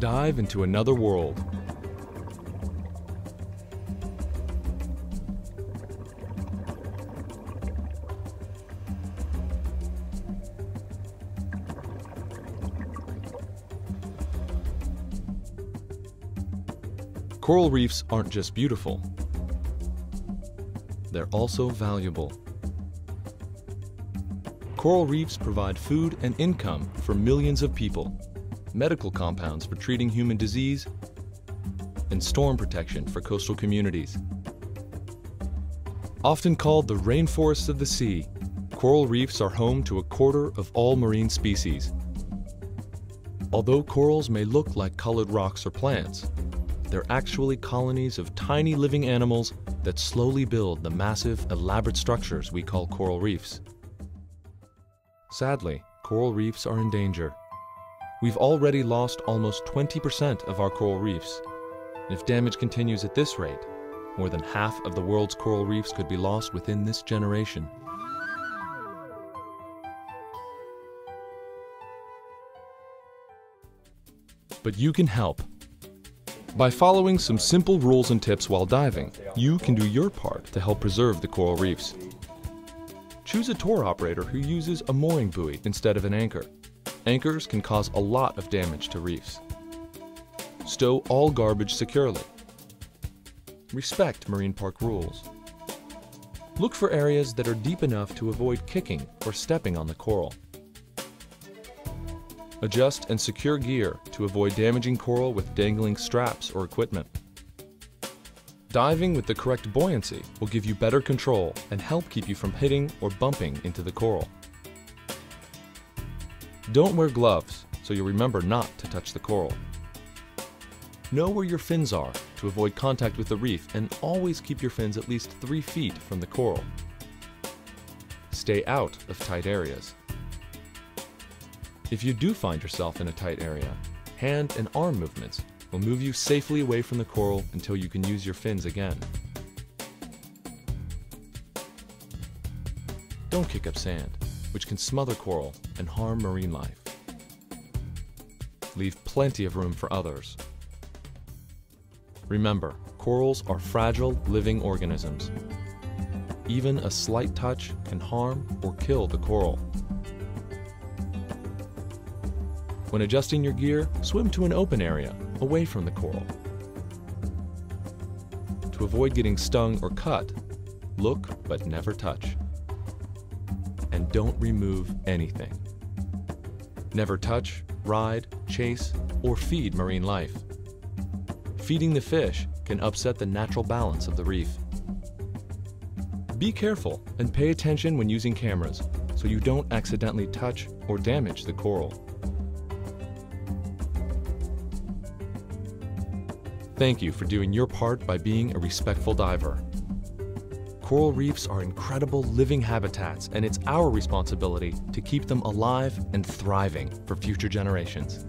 dive into another world. Coral reefs aren't just beautiful, they're also valuable. Coral reefs provide food and income for millions of people, medical compounds for treating human disease, and storm protection for coastal communities. Often called the rainforests of the sea, coral reefs are home to 1/4 of all marine species. Although corals may look like colored rocks or plants, they're actually colonies of tiny living animals that slowly build the massive, elaborate structures we call coral reefs. Sadly, coral reefs are in danger. We've already lost almost 20% of our coral reefs. And if damage continues at this rate, more than half of the world's coral reefs could be lost within this generation. But you can help. By following some simple rules and tips while diving, you can do your part to help preserve the coral reefs. Choose a tour operator who uses a mooring buoy instead of an anchor. Anchors can cause a lot of damage to reefs. Stow all garbage securely. Respect marine park rules. Look for areas that are deep enough to avoid kicking or stepping on the coral. Adjust and secure gear to avoid damaging coral with dangling straps or equipment. Diving with the correct buoyancy will give you better control and help keep you from hitting or bumping into the coral. Don't wear gloves, so you'll remember not to touch the coral. Know where your fins are to avoid contact with the reef, and always keep your fins at least 3 feet from the coral. Stay out of tight areas. If you do find yourself in a tight area, hand and arm movements will move you safely away from the coral until you can use your fins again. Don't kick up sand, which can smother coral and harm marine life. Leave plenty of room for others. Remember, corals are fragile living organisms. Even a slight touch can harm or kill the coral. When adjusting your gear, swim to an open area, away from the coral. To avoid getting stung or cut, look but never touch. And don't remove anything. Never touch, ride, chase, or feed marine life. Feeding the fish can upset the natural balance of the reef. Be careful and pay attention when using cameras so you don't accidentally touch or damage the coral. Thank you for doing your part by being a respectful diver. Coral reefs are incredible living habitats, and it's our responsibility to keep them alive and thriving for future generations.